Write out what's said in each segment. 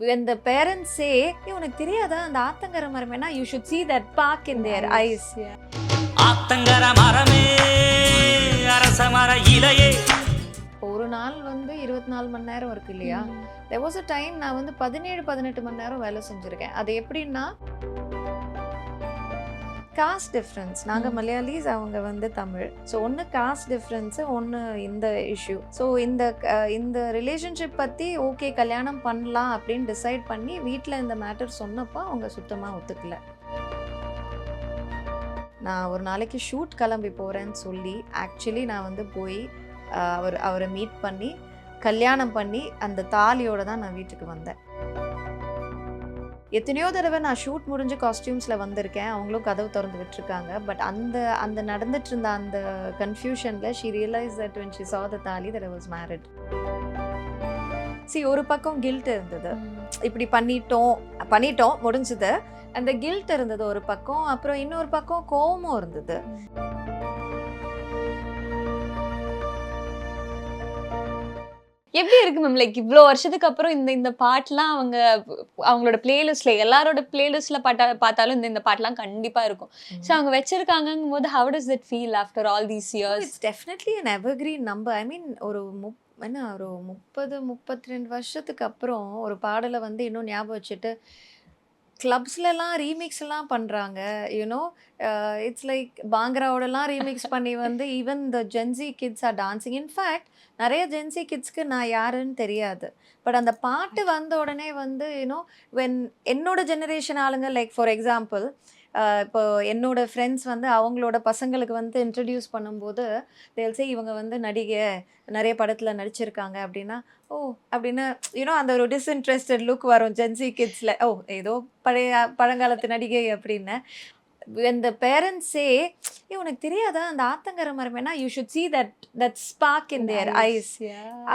when the parents say, "Hey, உனக்கு தெரியாதா அந்த ஆத்தங்கர மரமேனா you should see that spark in their eyes." ஆத்தங்கர மரமே அரச மர இலையே. ஒரு நாள் வந்து 24 மணி நேரம் இருக்கு இல்லையா? there was a time நான் வந்து 17-18 மணி நேரம் வேலை செஞ்சிருக்கேன். அது எப்படின்னா காஸ்ட் டிஃப்ரென்ஸ். நாங்கள் மலையாளிஸ், அவங்க வந்து தமிழ். ஸோ ஒன்று காஸ்ட் டிஃப்ரென்ஸு, ஒன்று இந்த இஷ்யூ. ஸோ இந்த ரிலேஷன்ஷிப் பற்றி ஓகே கல்யாணம் பண்ணலாம் அப்படின்னு டிசைட் பண்ணி வீட்டில் இந்த மேட்டர் சொன்னப்போ அவங்க சுத்தமாக ஒத்துக்கல. நான் ஒரு நாளைக்கு ஷூட் கிளம்பி போகிறேன்னு சொல்லி ஆக்சுவலி நான் வந்து போய் அவரை மீட் பண்ணி கல்யாணம் பண்ணி அந்த தாலியோடு தான் நான் வீட்டுக்கு வந்தேன். எத்தனையோ தடவை நான் ஷூட் முடிஞ்சு காஸ்டியூம்ஸில் வந்திருக்கேன், அவங்களும் கதவு திறந்து விட்டுருக்காங்க. பட் அந்த நடந்துட்டு இருந்த அந்த கன்ஃபியூஷனில் she realise that when she saw the தாலி that I was married. ஒரு பக்கம் கில்ட் இருந்தது, இப்படி பண்ணிட்டோம் முடிஞ்சது, அந்த கில்ட் இருந்தது ஒரு பக்கம். அப்புறம் இன்னொரு பக்கம் கோவமும் இருந்தது. எப்படி இருக்கு மேம்? லைக் இவ்வளோ வருஷத்துக்கு அப்புறம் இந்த பாட்டுலாம் அவங்களோட பிளேலிஸ்ட்ல எல்லாரோட பிளேலிஸ்ட்ல பார்த்தாலும் இந்த பாட்டுலாம் கண்டிப்பா இருக்கும். ஸோ அவங்க வச்சிருக்காங்கும் போது how does it feel after all these years? It's definitely an evergreen number. I mean ஒரு 30-32 வருஷத்துக்கு அப்புறம் ஒரு பாடலை வந்து இன்னும் ஞாபகம் வச்சுட்டு கிளப்ஸ்லலாம் ரீமிக்ஸ்லாம் பண்ணுறாங்க. யூனோ இட்ஸ் லைக் பாங்கராவோடலாம் ரீமிக்ஸ் பண்ணி வந்து even the Gen Z kids are dancing. In fact நிறைய ஜென்சி கிட்ஸ்க்கு நான் யாருன்னு தெரியாது. பட் அந்த பாட்டு வந்த உடனே வந்து யூனோ என்னோட ஜெனரேஷன் ஆளுங்க, லைக் ஃபார் எக்ஸாம்பிள் இப்போ என்னோட ஃப்ரெண்ட்ஸ் வந்து அவங்களோட பசங்களுக்கு வந்து இன்ட்ரடியூஸ் பண்ணும்போது தேல்சே இவங்க வந்து நடிகை நிறைய படத்தில் நடிச்சிருக்காங்க அப்படின்னா ஓ அப்படின்னு யூனோ அந்த ஒரு டிஸ்இன்ட்ரெஸ்டட் லுக் வரும் ஜென்சி கிட்ஸில். ஓ ஏதோ பழங்காலத்து நடிகை அப்படின்னு. when the parents say, "Hey, உனக்கு தெரியாதா அந்த ஆத்தங்கர மரமேனா you should see that spark in their eyes."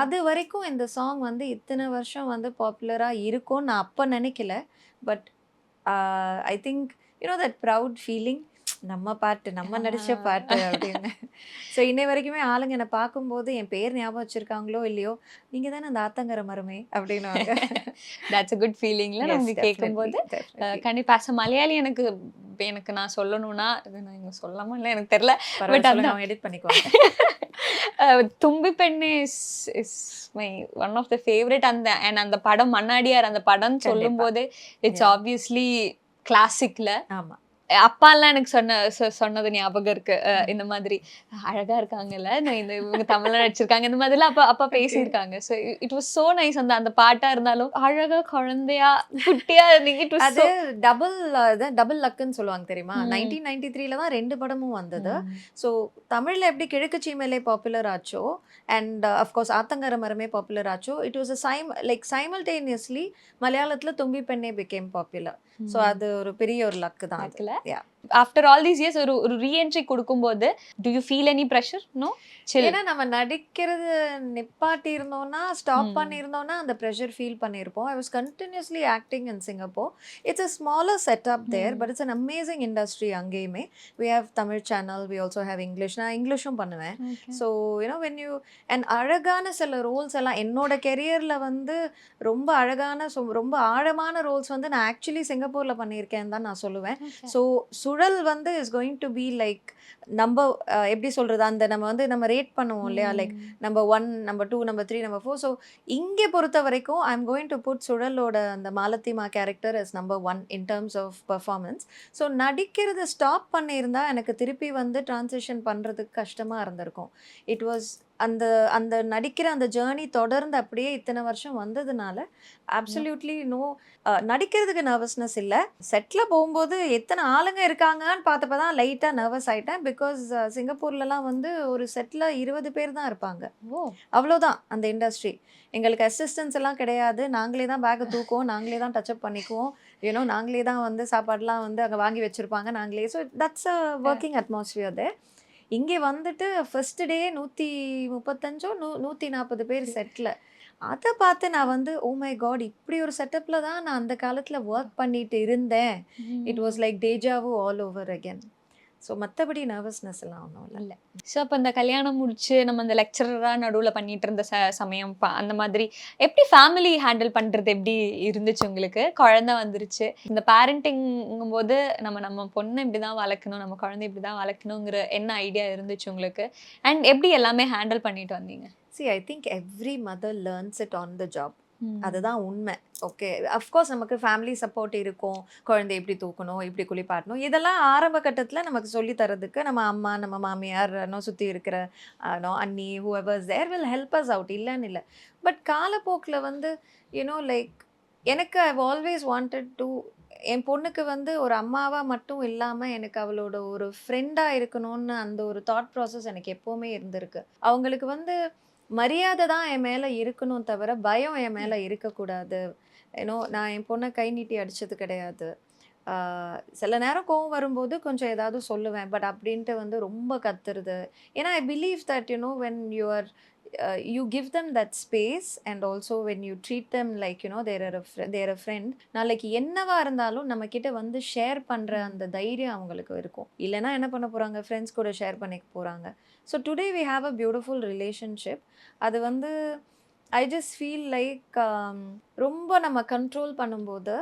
அது வரைக்கும் இந்த சாங் வந்து இத்தனை வருஷம் வந்து பாப்புலராக இருக்கும்னு நான் அப்போ நினைக்கல. But I think you know that proud feeling, நம்ம பாட்டு நம்ம நடித்த பாட்டு அப்படின்னு. ஸோ இன்னை வரைக்குமே ஆளுங்க என்னை பார்க்கும்போது என் பேர் ஞாபகம் வச்சுருக்காங்களோ இல்லையோ, நீங்கள் தானே அந்த ஆத்தங்கர மரமே அப்படின்னுவாங்க. தட்ஸ் அ குட் ஃபீலிங்ல நமக்கு கேட்கும்போது. கண்டிப்பாக மலையாளி எனக்கு நான் சொல்லணும்னா நான் இங்கே சொல்லாமல் இல்லை எனக்கு தெரியல, பட் அவங்க எடிட் பண்ணிக்குவாங்க. தும்பி பெண்ணே is my one of the favourite. அந்த படம் மண்ணாடியார் அந்த படம் சொல்லும் போது இட்ஸ் ஆப்வியஸ்லி கிளாசிக்ல. ஆமாம், அப்பாலாம் எனக்கு சொன்னது ஞாபகம் இருக்கு. இந்த மாதிரி அழகா இருக்காங்கல்ல, இவங்க தமிழ்ல நடிச்சிருக்காங்க, இந்த மாதிரிலாம் அப்பா பேசியிருக்காங்க. So it was so nice. அந்த பாட்டா இருந்தாலும் அழகா குழந்தையா குட்டியா இருந்தீங்க. அது டபுள் லக்குன்னு சொல்லுவாங்க தெரியுமா? 1993 தான் 2 படமும் வந்தது. ஸோ தமிழ்ல எப்படி கிழக்கு சீமையிலே பாப்புலர் ஆச்சோ அண்ட் அஃப்கோர்ஸ் ஆத்தங்கர மரமே பாப்புலர் ஆச்சோ, இட் வாஸ் சைமல்டேனியஸ்லி மலையாளத்துல தும்பி பெண்ணே பிகேம் பாப்புலர். ஸோ அது ஒரு பெரிய ஒரு லக்கு தான். ஆஃப்டர் ஆல் தீஸ் இயர்ஸ் ஒரு ரீஎன்ட்ரி கொடுக்கும்போது do you feel any pressure? No. ஏன்னா நம்ம நடிக்கிறது நிப்பாட்டி இருந்தோம்னா, ஸ்டாப் பண்ணியிருந்தோம்னா அந்த ப்ரெஷர் ஃபீல் பண்ணியிருப்போம். I was continuously acting in Singapore. It's a smaller setup there, but it's an amazing industry. அங்கேயுமே we have Tamil channel, we also have English. நான் இங்கிலீஷும் பண்ணுவேன். So you know when you and அழகான சில Rolle's எல்லாம் என்னோட கெரியரில் வந்து ரொம்ப அழகான ரொம்ப ஆழமான ரோல்ஸ் வந்து நான் ஆக்சுவலி சிங்கப்பூரில் பண்ணியிருக்கேன்னு தான் நான் சொல்லுவேன். ஸோ சுழல் வந்து is going to be like எப்படி சொல்கிறது, அந்த நம்ம ரேட் பண்ணுவோம் இல்லையா, like number 1, number 2, number 3, number 4. So இங்கே பொறுத்த வரைக்கும் I am going to put சுழலோட அந்த மாலத்திமா character is number 1 in terms of performance. So நடிக்கிறது ஸ்டாப் பண்ணியிருந்தா எனக்கு திருப்பி வந்து டிரான்சிஷன் பண்ணுறதுக்கு கஷ்டமாக இருந்திருக்கும். இட் வாஸ் அந்த நடிக்கிற அந்த ஜேர்னி தொடர்ந்து அப்படியே இத்தனை வருஷம் வந்ததுனால அப்சல்யூட்லி நோ, நடிக்கிறதுக்கு நர்வஸ்னஸ் இல்லை. செட்டில் போகும்போது எத்தனை ஆளுங்க இருக்காங்கன்னு பார்த்தப்ப தான் லைட்டாக நர்வஸ் ஆகிட்டேன். பிகாஸ் சிங்கப்பூர்லலாம் வந்து ஒரு செட்டில் 20 பேர் தான் இருப்பாங்க. அவ்வளோதான் அந்த இண்டஸ்ட்ரி. எங்களுக்கு அசிஸ்டன்ஸ் எல்லாம் கிடையாது. நாங்களே தான் பேக்கை தூக்குவோம், நாங்களே தான் டச்சப் பண்ணிக்குவோம், யூனோ நாங்களே தான் வந்து சாப்பாடெலாம் வந்து அங்கே வாங்கி வச்சுருப்பாங்க நாங்களே. So that's a working atmosphere there. இங்கே வந்துட்டு ஃபர்ஸ்ட் டே 135-140 பேர் செட்டில். அதை பார்த்து நான் வந்து ஓ மை காட், இப்படி ஒரு செட்டப்பில் தான் நான் அந்த காலத்தில் ஒர்க் பண்ணிட்டு இருந்தேன். It was like deja vu all over again. So மற்றபடி நர்வஸ்னஸ் எல்லாம் ஒன்றும் இல்லை. இல்ல. ஸோ அப்ப இந்த கல்யாணம் முடிச்சு நம்ம அந்த லெக்சரரா நடுவுல பண்ணிட்டு இருந்த சமயம் அந்த மாதிரி எப்படி ஃபேமிலி ஹேண்டில் பண்றது எப்படி இருந்துச்சு உங்களுக்கு? குழந்தை வந்துருச்சு. இந்த பேரண்டிங்கும்போது நம்ம பொண்ண இப்படிதான் வளர்க்கணும், நம்ம குழந்தை இப்படிதான் வளர்க்கணுங்கிற என்ன ஐடியா இருந்துச்சு உங்களுக்கு? அண்ட் எப்படி எல்லாமே ஹேண்டில் பண்ணிட்டு வந்தீங்க? See, I think every mother learns it on the job. ம். அதுதான் உண்மை. ஓகே, அஃப்கோர்ஸ் நமக்கு ஃபேமிலி சப்போர்ட் இருக்கும். குழந்தை எப்படி தூக்கணும், எப்படி குளிப்பாட்டணும், இதெல்லாம் ஆரம்ப கட்டத்தில் நமக்கு சொல்லி தரதுக்கு நம்ம அம்மா, நம்ம மாமியார், சுற்றி இருக்கிற அண்ணி, whoever is there will help us out. இல்லைன்னு இல்லை. பட் காலப்போக்கில் வந்து லைக் எனக்கு ஐவ் ஆல்வேஸ் வாண்டட் டு என் பொண்ணுக்கு வந்து ஒரு அம்மாவாக மட்டும் இல்லாமல் எனக்கு அவளோட ஒரு ஃப்ரெண்டாக இருக்கணும்னு அந்த ஒரு தாட் ப்ராசஸ் எனக்கு எப்போவுமே இருந்திருக்கு. அவங்களுக்கு வந்து மரியாதை தான் என் மேலே இருக்கணும் தவிர பயம் என் மேலே இருக்கக்கூடாது. நான் என் பொண்ணை கை நீட்டி அடித்தது கிடையாது. சில நேரம் கோவம் வரும்போது கொஞ்சம் ஏதாவது சொல்லுவேன். பட் அப்படின்ட்டு வந்து ரொம்ப கத்துறது. ஏன்னா I believe that when you give them that space and also when you treat them like they're a friend, நாளைக்கு என்னவா இருந்தாலும் நம்ம கிட்ட வந்து ஷேர் பண்ற அந்த தைரியம் அவங்களுக்கு இருக்கும். இல்லைன்னா என்ன பண்ண போறாங்க, ஃப்ரெண்ட்ஸ் கூட ஷேர் பண்ணிக்க போறாங்க. So today we have a beautiful relationship. அது வந்து ஐ ஜஸ்ட் ஃபீல் லைக் ரொம்ப நம்ம கண்ட்ரோல் பண்ணும்போது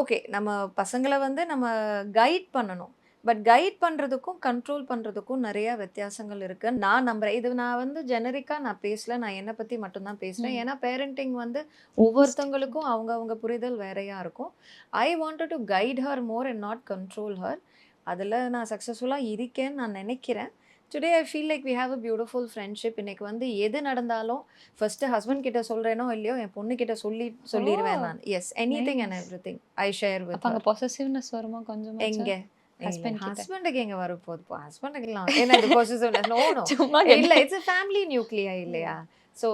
ஓகே, நம்ம பசங்களை வந்து நம்ம கைட் பண்ணணும். பட் கைட் பண்ணுறதுக்கும் கண்ட்ரோல் பண்ணுறதுக்கும் நிறையா வித்தியாசங்கள் இருக்குது. நான் நம்புகிறேன். இது நான் வந்து ஜெனரிக்காக நான் பேசல, நான் என்னை பற்றி மட்டும்தான் பேசுகிறேன். ஏன்னா பேரண்டிங் வந்து ஒவ்வொருத்தவங்களுக்கும் அவங்க புரிதல் வேறையாக இருக்கும். I wanted to guide her more and not control her. அதில் நான் சக்ஸஸ்ஃபுல்லாக இருக்கேன்னு நான் நினைக்கிறேன். Today I feel like we have a beautiful friendship. இன்னைக்கு வந்து எது நடந்தாலும் ஃபர்ஸ்ட்டு ஹஸ்பண்ட் கிட்ட சொல்கிறேனோ இல்லையோ என் பொண்ணு கிட்ட சொல்லிடுவேன் நான். Yes, anything and everything I share with அங்க பொசசிவ்னஸ் வருமா கொஞ்சம்? எங்க ஹஸ்பண்ட் ஹஸ்பண்டுக்கு எங்க வரப்போகுது? ஹஸ்பண்டுக்கெல்லாம் என்ன இது பொசசிவ்னஸ்? நோ இல்லை, இட்ஸ் a ஃபேமிலி நியூக்ளியா இல்லையா? ஸோ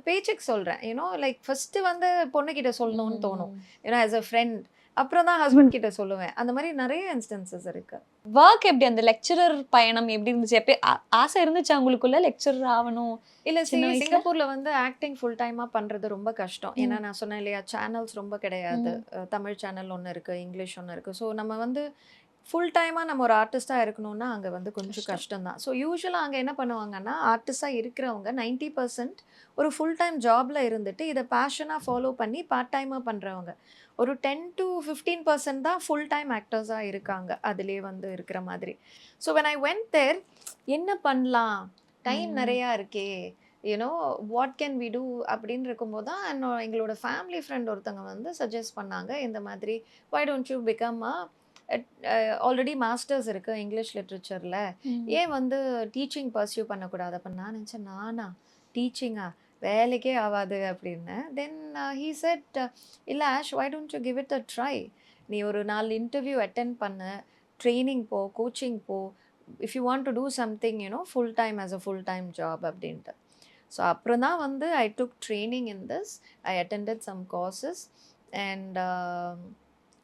பேச்சுக்கு சொல்கிறேன். லைக் ஃபர்ஸ்ட் வந்து பொண்ணுக்கிட்ட சொல்லணும்னு தோணும், ஆஸ் அ ஃப்ரெண்ட். அப்புறம் தான் ஹஸ்பண்ட் கிட்ட சொல்லுவேன். அந்த மாதிரி நிறைய இன்ஸ்டன்சஸ் இருக்கு. ஒர்க் எப்படி, அந்த லெக்சரர் பயணம் எப்படி இருந்துச்சு? எப்போ ஆசை இருந்துச்சு அவங்களுக்குள்ள லெக்சரர் ஆகணும்? இல்லை, சிங்கப்பூர்ல வந்து ஆக்டிங் ஃபுல் டைமாக பண்ணுறது ரொம்ப கஷ்டம். ஏன்னா நான் சொன்னேன் இல்லையா, சேனல்ஸ் ரொம்ப கிடையாது. தமிழ் சேனல் ஒன்று இருக்குது, இங்கிலீஷ் ஒன்று இருக்குது. ஸோ நம்ம வந்து ஃபுல் டைமாக நம்ம ஒரு ஆர்டிஸ்டாக இருக்கணும்னா அங்கே வந்து கொஞ்சம் கஷ்டம் தான். ஸோ யூஸ்வலாக அங்கே என்ன பண்ணுவாங்கன்னா, ஆர்டிஸ்டாக இருக்கிறவங்க 90% ஒரு ஃபுல் டைம் ஜாபில் இருந்துட்டு இதை பேஷனாக ஃபாலோ பண்ணி பார்ட் டைமாக பண்ணுறவங்க ஒரு 10 to 15% தான் ஃபுல் டைம் ஆக்டர்ஸாக இருக்காங்க. அதிலே வந்து இருக்கிற மாதிரி. So when I went there, என்ன பண்ணலாம், டைம் நிறையா இருக்கே, வாட் கேன் வி டூ அப்படின்னு இருக்கும்போது தான் எங்களோட ஃபேமிலி ஃப்ரெண்ட் ஒருத்தவங்க வந்து சஜஸ்ட் பண்ணாங்க. இந்த மாதிரி why don't you become already masters இருக்குது இங்கிலீஷ் லிட்ரேச்சரில், ஏன் வந்து டீச்சிங் பர்சியூ பண்ணக்கூடாது? அப்போ நான் நினச்சேன், நானா டீச்சிங்கா, வேலைக்கே ஆகாது அப்படின்னு. தென் ஹீ செட், இல்லை Ash, why don't you give it a try, நீ ஒரு 4 இன்டர்வியூ அட்டென்ட் பண்ணு, ட்ரைனிங் போ, கோச்சிங் போ, if you want to do something full time as a full time job அப்படின்ட்டு. ஸோ அப்புறம் தான் வந்து I took training in this, I attended some courses and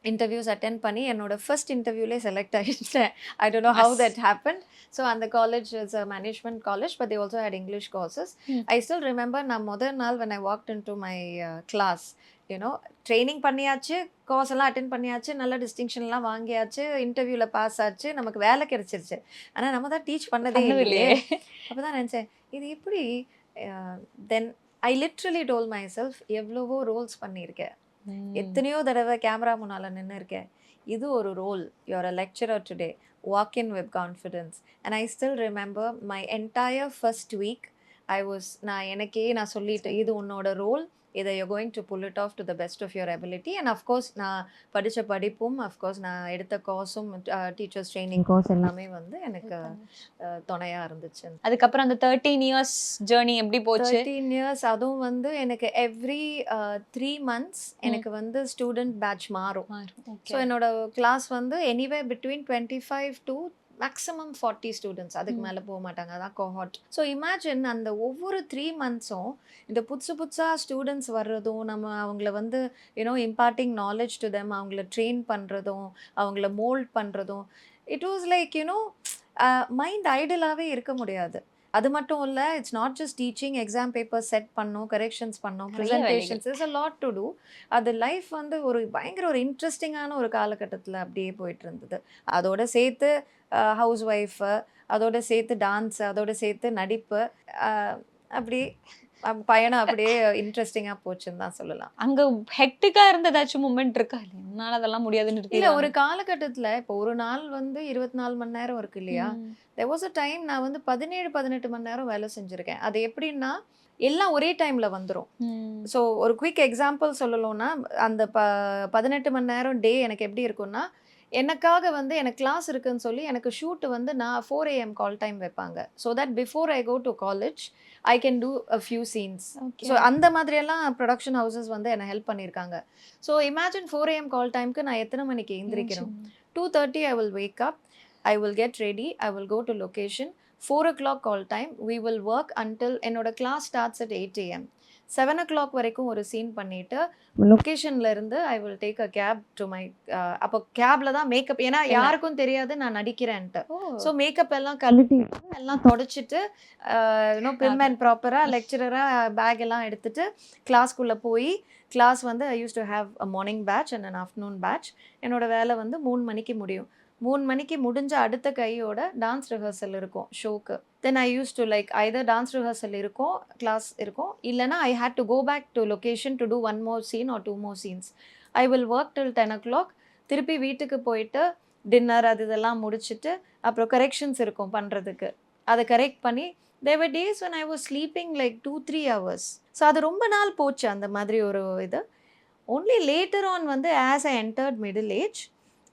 interviews attend பண்ணி என்னோட ஃபர்ஸ்ட் இன்டர்வியூலே செலக்ட் ஆகிட்டேன். I don't know how that happen. So அந்த college is a management college, but they also had English courses. I still remember, நான் முதல் நாள் when I walked into my class, training பண்ணியாச்சு, course எல்லாம் attend பண்ணியாச்சு, நல்ல டிஸ்டிங்ஷன்லாம் வாங்கியாச்சு, இன்டர்வியூவில் பாஸ் ஆச்சு, நமக்கு வேலை கிடைச்சிருச்சு. ஆனால் நம்ம தான் டீச் பண்ணதே இல்லையே. அப்போ தான் நினச்சேன், இது எப்படி? Then I literally told myself, எவ்வளவோ ரோல்ஸ் பண்ணியிருக்கேன், எத்தனையோ தடவை கேமரா முன்னால் நின்று இருக்கேன், இது ஒரு role. You're a lecturer today, walk in with confidence. And I still remember my entire first week நான் சொல்லிட்டேன், இது உன்னோட ரோல், இதை you going to pull it off to the best of your ability. And of course நான் படித்த படிப்பும், of course நான் எடுத்த கோர்ஸும், டீச்சர்ஸ் ட்ரைனிங் கோர்ஸ் எல்லாமே வந்து எனக்கு துணையாக இருந்துச்சு. அதுக்கப்புறம் அந்த 13 இயர்ஸ் ஜேர்னி எப்படி போச்சு? 13 இயர்ஸ், அதுவும் வந்து எனக்கு எவ்ரி 3 months எனக்கு வந்து ஸ்டூடெண்ட் பேட்ச் மாறும். ஸோ என்னோட கிளாஸ் வந்து anyway between 25 to maximum 40 students, அதுக்கு மேலே போக மாட்டாங்க, அதான் கோஹார்ட். ஸோ இமேஜின் அந்த ஒவ்வொரு 3 monthsம் இந்த புதுசாக ஸ்டூடெண்ட்ஸ் வர்றதும், நம்ம அவங்கள வந்து இம்பார்ட்டிங் நாலேஜ் டு தெம், அவங்கள ட்ரெயின் பண்ணுறதும், அவங்கள மோல்ட் பண்ணுறதும், இட் வாஸ் லைக் மைண்ட் ஐடலாகவே இருக்க முடியாது. அது மட்டும் இல்லை, it's not just teaching, exam paper set பண்ணோம், கரெக்ஷன்ஸ் பண்ணோம், நிறைய வேலைகள். Presentations is a lot to do. அது லைஃப் வந்து ஒரு பயங்கர ஒரு இன்ட்ரெஸ்டிங்கான ஒரு காலகட்டத்தில் அப்படியே போயிட்டு இருந்தது. அதோட சேர்த்து ஹவுஸ் ஒய்ஃபு, அதோட சேர்த்து டான்ஸ், அதோட சேர்த்து நடிப்பு, அப்படி பயணம் அப்படியே இன்ட்ரெஸ்டிங்காக போச்சுன்னு தான் சொல்லலாம். அங்க ஹெக்டிக்கா இருந்த ஏதாச்சும் மூமெண்ட் இருக்கா? இல்ல என்னால அதெல்லாம் முடியாதுன்னு இல்ல நிறுத்திடுவாங்க. ஒரு காலகட்டத்துல இப்போ ஒரு நாள் வந்து 24 மணி நேரம் இருக்கு இல்லையா? there was a time நான் வந்து 17, 18 மணி நேரம் வேலை செஞ்சிருக்கேன். அது எப்படின்னா எல்லாம் ஒரே டைம்ல வந்துரும். ஸோ ஒரு குயிக் எக்ஸாம்பிள் சொல்லணும்னா, அந்த 18 மணி நேரம் டே எனக்கு எப்படி இருக்கும்னா, எனக்காக வந்து எனக்கு கிளாஸ் இருக்குன்னு சொல்லி எனக்கு ஷூட் வந்து நான் 4 AM கால் டைம் வைப்பாங்க. So that before I go to college I can do a few scenes. ஸோ அந்த மாதிரியெல்லாம் ப்ரொடக்ஷன் ஹவுசஸ் வந்து என்னை ஹெல்ப் பண்ணியிருக்காங்க. ஸோ இமேஜின் 4 AM கால் டைம்க்கு நான் எத்தனை மணிக்கு எழுந்திரிக்கணும்? 2:30 I will wake up, I will get ready, I will go to location. 4 o'clock call time, we will work until என்னோட class starts at 8 AM. 7 o'clock வரைக்கும் ஒரு சீன் பண்ணிட்டு லொக்கேஷன்ல இருந்து I will take a cab to my, அப்போ கேப்ல தான் makeup, ஏன்னா யாருக்கும் தெரியாது நான் நடிக்கிறேன்ட்டு. ஸோ மேக்கப் எல்லாம் கழட்டிட்டு எல்லாம் தொடச்சிட்டு இன்னும் பிரிம் அண்ட் ப்ராப்பராக லெக்சரராக பேக் எல்லாம் எடுத்துட்டு கிளாஸ்க்குள்ளே போய் கிளாஸ் வந்து I use to have a morning batch and an afternoon batch. என்னோட வேலை வந்து 3 மணிக்கு முடியும். 3 மணிக்கு முடிஞ்ச அடுத்த கையோட டான்ஸ் ரிஹர்சல் இருக்கும் ஷோக்கு. Then I use to like either dance rehearsal இருக்கும், கிளாஸ் இருக்கும், இல்லைனா I had to go back to location to do 1 more scene or 2 more scenes. I will work till 10 o'clock. திருப்பி வீட்டுக்கு போயிட்டு டின்னர் அது இதெல்லாம் முடிச்சுட்டு அப்புறம் கரெக்ஷன்ஸ் இருக்கும் பண்ணுறதுக்கு. அதை கரெக்ட் பண்ணி there were days when I was sleeping like 2-3 hours. So அது ரொம்ப நாள் போச்சு அந்த மாதிரி ஒரு இது. only later on வந்து as I entered middle age,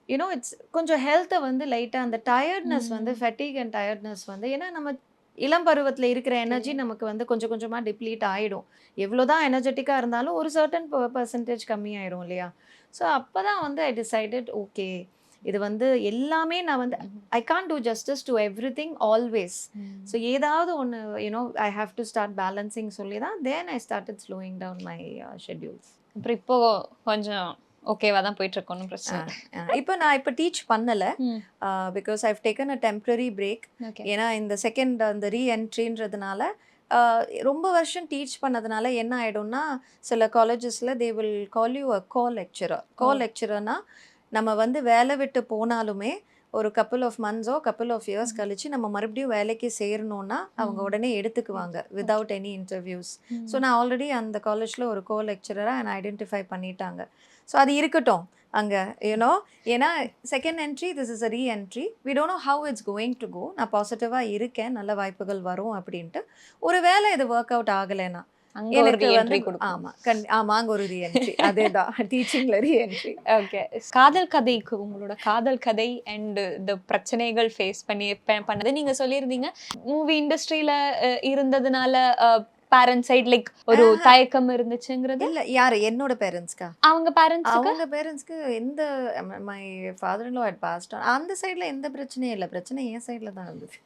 it's கொஞ்சம் ஹெல்த்தை வந்து லைட்டாக அந்த டயர்ட்னஸ் வந்து ஃபெட்டிக் அண்ட் டயர்ட்னஸ் வந்து, ஏன்னா நம்ம இளம் பருவத்தில் இருக்கிற எனர்ஜி நமக்கு வந்து கொஞ்சம் கொஞ்சமாக டிப்ளீட் ஆகிடும். எவ்வளோதான் எனர்ஜெட்டிக்காக இருந்தாலும் ஒரு சர்டன் பர்சன்டேஜ் கம்மியாயிடும் இல்லையா? ஸோ அப்போ தான் வந்து ஐ டிசைடட் ஓகே, இது வந்து எல்லாமே நான் வந்து I can't do justice to everything always. So ஏதாவது ஒன்று I have to start balancing சொல்லி தான் then I started slowing down my schedules. அப்புறம் இப்போ கொஞ்சம் ஓகேவா தான் போயிட்டு இருக்கோம், பிரச்சனை. இப்போ டீச் பண்ணல, because I've taken a temporary break. ஏன்னா இந்த செகண்ட் அந்த ரீஎன்ட்ரின்றதுனால ரொம்ப வருஷம் டீச் பண்ணதுனால என்ன ஆகிடும்னா, சில காலேஜஸில் தே வில் கால் யூ அ கோ-லெக்சரர்னா நம்ம வந்து வேலை விட்டு போனாலுமே ஒரு couple of months couple of years கழிச்சு நம்ம மறுபடியும் வேலைக்கு சேரணும்னா அவங்க உடனே எடுத்துக்குவாங்க வித்தவுட் எனி இன்டர்வியூஸ். ஸோ நான் ஆல்ரெடி அந்த காலேஜில் ஒரு கோ-லெக்சரராக என்னை ஐடென்டிஃபை பண்ணிட்டாங்க. ஸோ அது இருக்கட்டும் அங்கே ஏன்னா second entry, this is a reentry, we don't know how it's going to go. நான் பாசிட்டிவாக இருக்கேன், நல்ல வாய்ப்புகள் வரும் அப்படின்ட்டு. ஒரு வேளை இது ஒர்க் அவுட் ஆகலைன்னா எனக்கு வந்து அங்க ஒரு ரீஎன்ட்ரி, அதேதான் டீச்சிங்ல ரீஎன்ட்ரி. ஓகே, காதல் கதைக்கு உங்களோட காதல் கதை அண்ட் இந்த பிரச்சனைகள் ஃபேஸ் பண்ணது நீங்க சொல்லியிருந்தீங்க. மூவி இண்டஸ்ட்ரியில இருந்ததுனால பேரண்ட்ஸ் சைடு லைக் ஒரு தயக்கம் இருந்துச்சுங்கிறது. இல்ல யாரு என்னோட பேரண்ட்ஸ்க்கா? அவங்க பேரண்ட்ஸ்க்கு எந்த my father in law had passed on, அந்த சைடுல எந்த பிரச்சனையும் இல்லை. பிரச்சனை என் சைடுல தான் இருந்தது.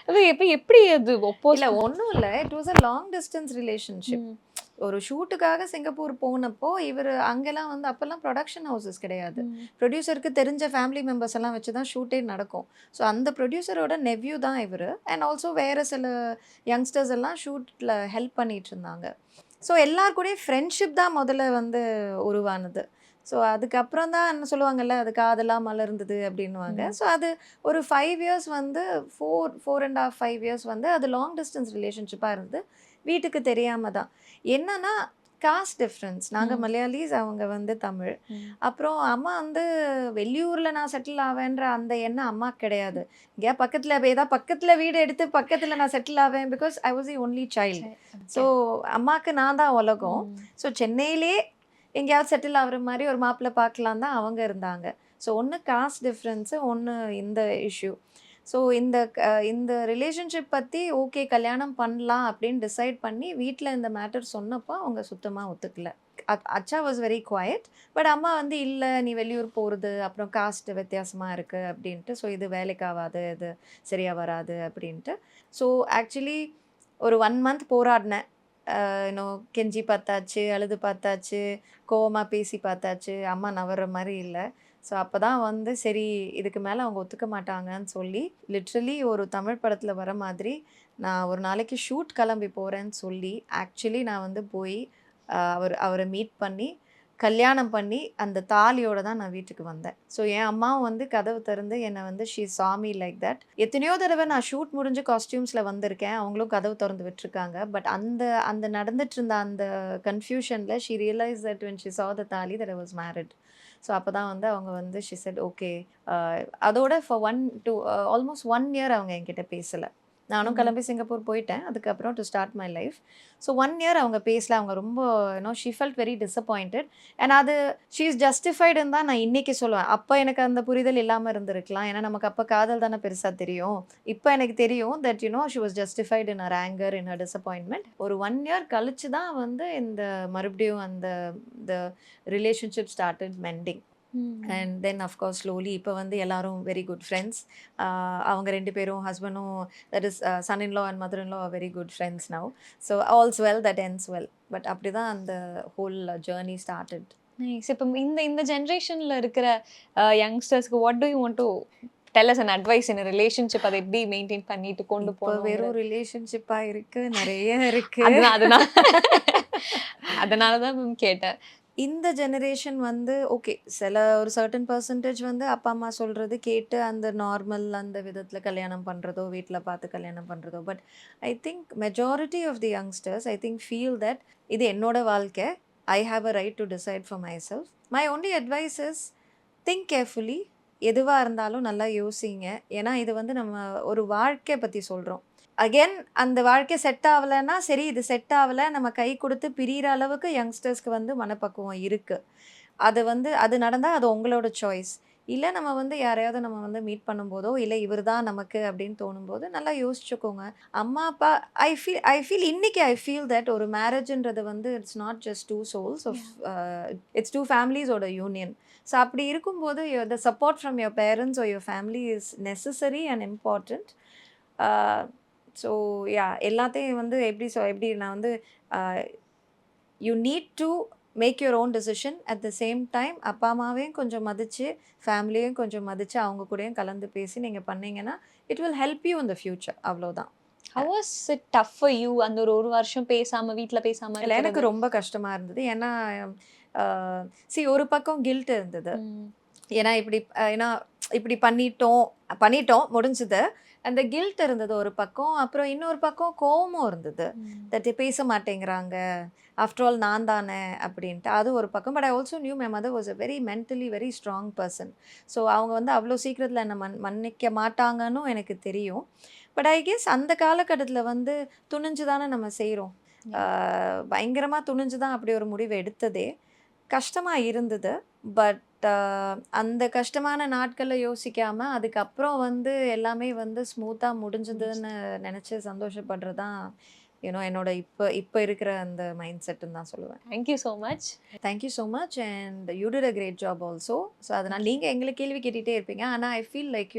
அது எப்படி அது இல்ல ஒன்றும் இல்லை, it was a long distance relationship. ஒரு ஷூட்டுக்காக சிங்கப்பூர் போனப்போ இவர் அங்கெல்லாம் வந்து அப்போல்லாம் ப்ரொடக்ஷன் ஹவுசஸ் கிடையாது. ப்ரொடியூசருக்கு தெரிஞ்ச ஃபேமிலி மெம்பர்ஸ் எல்லாம் வச்சு தான் ஷூட்டே நடக்கும். ஸோ அந்த ப்ரொடியூசரோட நெவ்யூ தான் இவர். அண்ட் ஆல்சோ வேறு சில யங்ஸ்டர்ஸ் எல்லாம் ஷூட்டில் ஹெல்ப் பண்ணிட்டு இருந்தாங்க. ஸோ எல்லார் கூடயும் ஃப்ரெண்ட்ஷிப் தான் முதல்ல வந்து உருவானது. ஸோ அதுக்கப்புறம் தான் என்ன சொல்லுவாங்கல்ல, அது காதெல்லாம் மலர்ந்தது அப்படின்வாங்க. ஸோ அது ஒரு 5 years வந்து 4.5 years வந்து அது லாங் டிஸ்டன்ஸ் ரிலேஷன்ஷிப்பாக இருந்தது. வீட்டுக்கு தெரியாம தான். என்னன்னா காஸ்ட் டிஃப்ரென்ஸ், நாங்கள் மலையாளிஸ், அவங்க வந்து தமிழ். அப்புறம் அம்மா வந்து வெளியூரில் நான் செட்டில் ஆவேன்ற அந்த எண்ணம் அம்மா கிடையாது. இங்கே பக்கத்தில் ஏதாவது பக்கத்தில் வீடு எடுத்து பக்கத்தில் நான் செட்டில் ஆவேன், because I was the only child. So அம்மாவுக்கு நான் தான் உலகம். ஸோ சென்னையிலே எங்கேயாவது செட்டில் ஆகிற மாதிரி ஒரு மாப்பிள்ளை பார்க்கலாம் தான் அவங்க இருந்தாங்க. ஸோ ஒன்று காஸ்ட் டிஃப்ரென்ஸு, ஒன்று இந்த இஷ்யூ. ஸோ இந்த ரிலேஷன்ஷிப் பற்றி ஓகே கல்யாணம் பண்ணலாம் அப்படின்னு டிசைட் பண்ணி வீட்டில் இந்த மேட்டர் சொன்னப்போ அவங்க சுத்தமாக ஒத்துக்கல. அச்சா வாஸ் வெரி குவாய்ட். பட் அம்மா வந்து இல்லை, நீ வெளியூர் போகிறது, அப்புறம் காஸ்ட் வித்தியாசமாக இருக்குது அப்படின்ட்டு, ஸோ இது வேலைக்கு ஆகாது, இது சரியாக வராது அப்படின்ட்டு. ஸோ ஆக்சுவலி ஒரு 1 month போராடினேன். இன்னும் கெஞ்சி பார்த்தாச்சு, அழுது பார்த்தாச்சு, கோவமா பேசி பார்த்தாச்சு. அம்மா நவர்ற மாரி இல்ல. ஸோ அப்பதான் வந்து சரி இதுக்கு மேல அவங்க ஒத்துக்க மாட்டாங்கன்னு சொல்லி, லிட்ரலி ஒரு தமிழ் படத்துல வர மாதிரி, நான் ஒரு நாளைக்கு ஷூட் கிளம்பி போறேன்னு சொல்லி, ஆக்சுவலி நான் வந்து போய் அவர மீட் பண்ணி, கல்யாணம் பண்ணி, அந்த தாலியோட தான் நான் வீட்டுக்கு வந்தேன். ஸோ என் அம்மாவும் வந்து கதவு திறந்து என்ன வந்து ஷி சா மீ லைக் தட். எத்தனையோ தடவ நான் ஷூட் முடிஞ்சு காஸ்டியூம்ஸ்ல வந்திருக்கேன். அவங்களும் கதவு தொறந்து விட்டுருக்காங்க. பட் அந்த அந்த நடந்துட்டு இருந்த அந்த கன்ஃப்யூஷன்ல she realised that when she saw the thali that I was married. So அப்பதான் வந்து அவங்க வந்து ஷி செட் ஓகே. அதோட ஃபார் 1 to ஆல்மோஸ்ட் 1 இயர் அவங்க என்கிட்ட பேசல. நானும் கிளம்பி சிங்கப்பூர் போயிட்டேன். அதுக்கப்புறம் to start my life. So 1 year அவங்க பேசல. அவங்க ரொம்ப she felt very disappointed. And அது ஷி இஸ் ஜஸ்டிஃபைடுன்னு தான் நான் இன்னைக்கு சொல்லுவேன். அப்போ எனக்கு அந்த புரிதல் இல்லாமல் இருந்திருக்கலாம். ஏன்னா நமக்கு அப்போ காதல் தானே பெருசாக தெரியும். இப்போ எனக்கு தெரியும் that she was justified in her anger, in her disappointment. ஒரு 1 இயர் கழிச்சு தான் வந்து இந்த மறுபடியும் அந்த relationship started mending. And then of course slowly இப்போ வந்து எல்லாரும் வெரி குட் ஃப்ரெண்ட்ஸ். அவங்க 2 பேரும் ஹஸ்பண்டும் that is son in law and mother in law are very good friends now. So all's well that ends well. But அப்படி தான் அந்த whole journey started. Nice. இப்போ இந்த ஜென்ரேஷன்ல இருக்கிற யங்ஸ்டர்ஸ்க்கு what do you want to tell us an advice in a relationship? அதை எப்படி மெயின்டைன் பண்ணிட்டு கொண்டு இப்போ போகணும்? வெறும் ரிலேஷன்ஷிப்பா இருக்கு, நிறைய இருக்கு. அதனால தான் மேம் கேட்டேன். இந்த ஜெனரேஷன் வந்து ஓகே, ஒரு சர்டன் பர்சன்டேஜ் வந்து அப்பா அம்மா சொல்றது கேட்டு அந்த நார்மல் அந்த விதத்தில் கல்யாணம் பண்ணுறதோ, வீட்டில் பார்த்து கல்யாணம் பண்ணுறதோ. But I think majority of the youngsters I think feel that இது என்னோட வாழ்க்கை, I have a right to decide for myself. My only advice is think carefully. எதுவாக இருந்தாலும் நல்லா யோசிங்க. ஏன்னா இது வந்து நம்ம ஒரு வாழ்க்கையை பற்றி சொல்கிறோம். அகெயின் அந்த வாழ்க்கை செட் ஆகலைன்னா சரி, இது செட் ஆகலை, நம்ம கை கொடுத்து பிரிகிற அளவுக்கு யங்ஸ்டர்ஸ்க்கு வந்து மனப்பக்குவம் இருக்குது. அது நடந்தால் அது உங்களோட சாய்ஸ். இல்லை நம்ம வந்து யாரையாவது நம்ம வந்து மீட் பண்ணும்போதோ, இல்லை இவர் தான் நமக்கு அப்படின்னு தோணும்போது நல்லா யோசிச்சுக்கோங்க. அம்மா அப்பா ஐ ஃபீல் இன்னைக்கு ஐ ஃபீல் தட் ஒரு மேரேஜ்ன்றது வந்து it's not just 2 souls of it's 2 ஃபேமிலிஸோட யூனியன். ஸோ அப்படி இருக்கும்போது the support from your parents or your family is necessary and important. So எல்லாத்தையும் வந்து எப்படி நான் வந்து you need to make your own decision. At the same time அப்பா அம்மாவையும் கொஞ்சம் மதித்து, ஃபேமிலியையும் கொஞ்சம் மதித்து, அவங்க கூடயும் கலந்து பேசி நீங்கள் பண்ணீங்கன்னா it will help you in the future. அவ்வளோதான். How was it tough for you? அந்த ஒரு வருஷம் பேசாம, வீட்டில் பேசாம இல்லை, எனக்கு ரொம்ப கஷ்டமாக இருந்தது. ஏன்னா ஒரு பக்கம் கில்ட் இருந்தது. ஏன்னா இப்படி பண்ணிட்டோம் முடிஞ்சது. அந்த கில்ட் இருந்தது ஒரு பக்கம். அப்புறம் இன்னொரு பக்கம் கோவமும் இருந்தது. தட் பேச மாட்டேங்கிறாங்க, ஆஃப்டர் ஆல் நான் தானே அப்படின்ட்டு. அது ஒரு பக்கம். But I also new my mother was a very mentally very strong person. So அவங்க வந்து அவ்வளோ சீக்கிரத்தில் என்னை மன்னிக்க மாட்டாங்கன்னு எனக்கு தெரியும். பட் ஐ கெஸ் அந்த காலகட்டத்தில் வந்து துணிஞ்சு தானே நம்ம செய்கிறோம். பயங்கரமாக துணிஞ்சு தான் அப்படி ஒரு முடிவு எடுத்ததே. கஷ்டமாக இருந்தது. பட் அந்த கஷ்டமான நாட்களில் யோசிக்காமல் அதுக்கப்புறம் வந்து எல்லாமே வந்து ஸ்மூத்தாக முடிஞ்சதுன்னு நினச்சி சந்தோஷப்படுறது தான் என்னோட இப்போ இருக்கிற அந்த மைண்ட் செட்டுன்னு தான் சொல்லுவேன். Thank you so much. Thank you so much. And you did a great job also. So அதனால் நீங்கள் எங்களை கேள்வி கேட்டுகிட்டே இருப்பீங்க. ஆனால் I feel like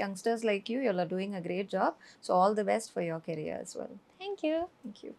youngsters like you are doing a great job. So all the best for your career as well. Thank you. Thank you.